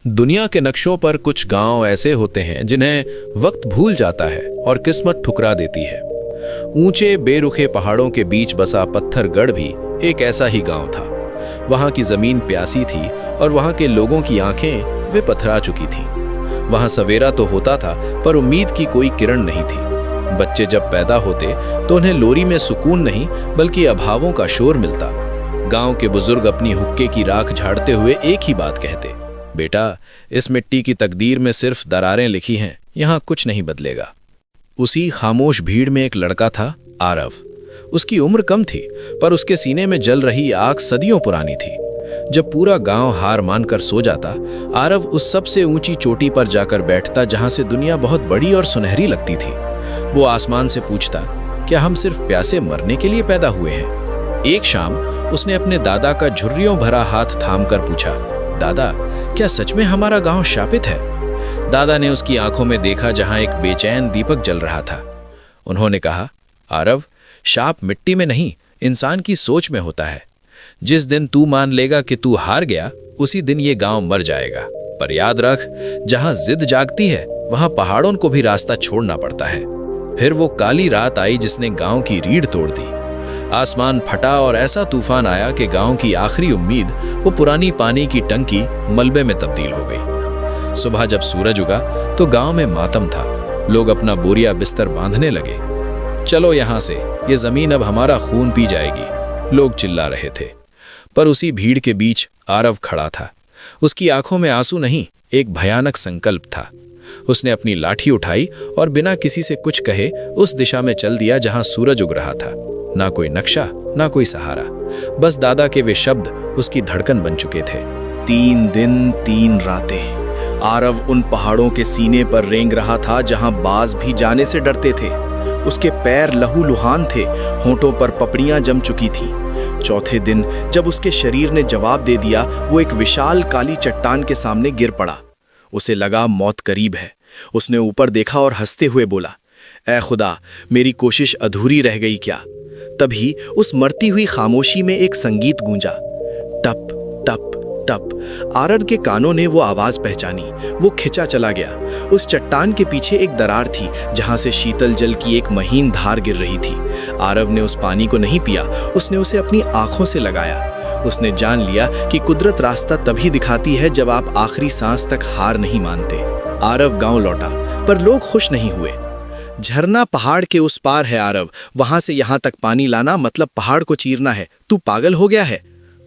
दुनिया के नक्शों पर कुछ गांव ऐसे होते हैं जिन्हें वक्त भूल जाता है और किस्मत ठुकरा देती है। ऊंचे बेरुखे पहाड़ों के बीच बसा पत्थरगढ़ भी एक ऐसा ही गांव था। वहां की जमीन प्यासी थी और वहां के लोगों की आंखें वे पथरा चुकी थीं। वहां सवेरा तो होता था पर उम्मीद की कोई किरण नहीं थी। बच्चे जब पैदा होते तो उन्हें लोरी में सुकून नहीं बल्कि अभावों का शोर मिलता। गांव के बुजुर्ग अपनी हुक्के की राख झाड़ते हुए एक ही बात कहते, बेटा, इस मिट्टी की तकदीर में सिर्फ दरारें लिखी हैं, यहाँ कुछ नहीं बदलेगा। उसी खामोश भीड़ में एक लड़का था, आरव। उसकी उम्र कम थी पर उसके सीने में जल रही आग सदियों पुरानी थी। जब पूरा गांव हार मानकर सो जाता, आरव उस सबसे ऊंची चोटी पर जाकर बैठता जहां से दुनिया बहुत बड़ी और सुनहरी लगती थी। वो आसमान से पूछता, क्या हम सिर्फ प्यासे मरने के लिए पैदा हुए हैं? एक शाम उसने अपने दादा का झुर्रियों भरा हाथ थामकर पूछा, दादा, क्या सच में हमारा गांव शापित है? दादा ने उसकी आंखों में देखा जहां एक बेचैन दीपक जल रहा था। उन्होंने कहा, आरव, शाप मिट्टी में नहीं, इंसान की सोच में होता है। जिस दिन तू मान लेगा कि तू हार गया, उसी दिन ये गांव मर जाएगा। पर याद रख, जहां जिद जागती है वहां पहाड़ों को भी रास्ता छोड़ना पड़ता है। फिर वो काली रात आई जिसने गांव की रीढ़ तोड़ दी। आसमान फटा और ऐसा तूफान आया कि गांव की आखिरी उम्मीद, वो पुरानी पानी की टंकी, मलबे में तब्दील हो गई। सुबह जब सूरज उगा तो गांव में मातम था। लोग अपना बोरिया बिस्तर बांधने लगे। चलो यहां से, ये जमीन अब हमारा खून पी जाएगी, लोग चिल्ला रहे थे। पर उसी भीड़ के बीच आरव खड़ा था। उसकी आंखों में आंसू नहीं, एक भयानक संकल्प था। उसने अपनी लाठी उठाई और बिना किसी से कुछ कहे उस दिशा में चल दिया जहां सूरज उग रहा था। ना कोई नक्शा, ना कोई सहारा, बस दादा के वे शब्द उसकी धड़कन बन चुके थे। 3 दिन 3 रातें आरव उन पहाड़ों के सीने पर रेंग रहा था जहां बाज भी जाने से डरते थे। उसके पैर लहूलुहान थे, होंठों पर पपड़ियां जम चुकी थीं। चौथे दिन जब उसके शरीर ने जवाब दे दिया, वो एक विशाल काली चट्टान के सामने गिर पड़ा। उसे लगा मौत करीब है। उसने ऊपर देखा और हंसते हुए बोला, ऐ खुदा, मेरी कोशिश अधूरी रह गई क्या? तभी उस मरती हुई खामोशी में एक संगीत गूंजा, टप टप टप। आरव के कानों ने वो आवाज पहचानी। वो खिंचा चला गया। उस चट्टान के पीछे एक दरार थी जहां से शीतल जल की एक महीन धार गिर रही थी। आरव ने उस पानी को नहीं पिया, उसने उसे अपनी आंखों से लगाया। उसने जान लिया कि कुदरत रास्ता तभी दिखाती है जब आप आखिरी सांस तक हार नहीं मानते। आरव गांव लौटा, पर लोग खुश नहीं हुए। झरना पहाड़ के उस पार है आरव, वहां से यहां तक पानी लाना मतलब पहाड़ को चीरना है। तू पागल हो गया है?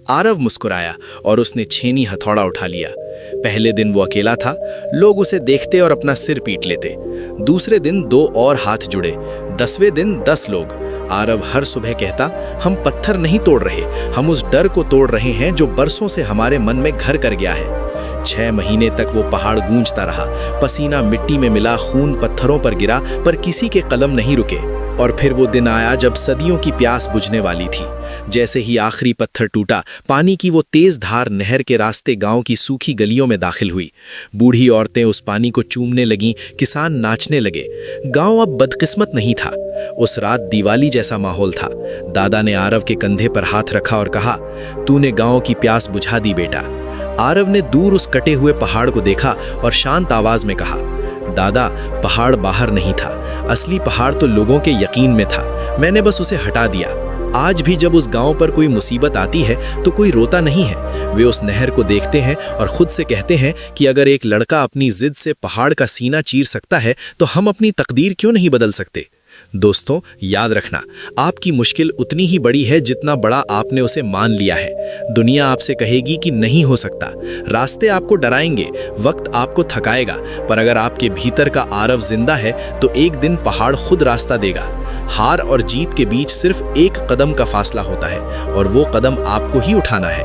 आरव मुस्कुराया और उसने छेनी हथौड़ा उठा लिया। पहले दिन वो अकेला था, लोग उसे देखते और अपना सिर पीट लेते। दूसरे दिन 2 और हाथ जुड़े, 10वें दिन 10 लोग। आरव हर सुबह कहता, हम पत्थर नहीं तोड़ रहे, हम उस डर को तोड़ रहे हैं जो बरसों से हमारे मन में घर कर गया है। 6 महीने तक वो पहाड़ गूंजता रहा। पसीना मिट्टी में मिला, खून पत्थरों पर गिरा, पर किसी के कदम नहीं रुके। और फिर वो दिन आया जब सदियों की प्यास बुझने वाली थी। जैसे ही आखिरी पत्थर टूटा, पानी की वो तेज धार नहर के रास्ते गांव की सूखी गलियों में दाखिल हुई। बूढ़ी औरतें उस पानी को चूमने लगीं, किसान नाचने लगे। गांव अब बदकिस्मत नहीं था। उस रात दिवाली जैसा माहौल था। दादा ने आरव के कंधे पर हाथ रखा और कहा, तूने गांव की प्यास बुझा दी बेटा। आरव ने दूर उस कटे हुए पहाड़ को देखा और शांत आवाज में कहा, दादा, पहाड़ बाहर नहीं था, असली पहाड़ तो लोगों के यकीन में था। मैंने बस उसे हटा दिया। आज भी जब उस गांव पर कोई मुसीबत आती है तो कोई रोता नहीं है। वे उस नहर को देखते हैं और खुद से कहते हैं कि अगर एक लड़का अपनी जिद से पहाड़ का सीना चीर सकता है तो हम अपनी तकदीर क्यों नहीं बदल सकते? दोस्तों, याद रखना, आपकी मुश्किल उतनी ही बड़ी है जितना बड़ा आपने उसे मान लिया है। दुनिया आपसे कहेगी कि नहीं हो सकता, रास्ते आपको डराएंगे, वक्त आपको थकाएगा, पर अगर आपके भीतर का आरव जिंदा है तो एक दिन पहाड़ खुद रास्ता देगा। हार और जीत के बीच सिर्फ एक कदम का फासला होता है और वो कदम आपको ही उठाना है।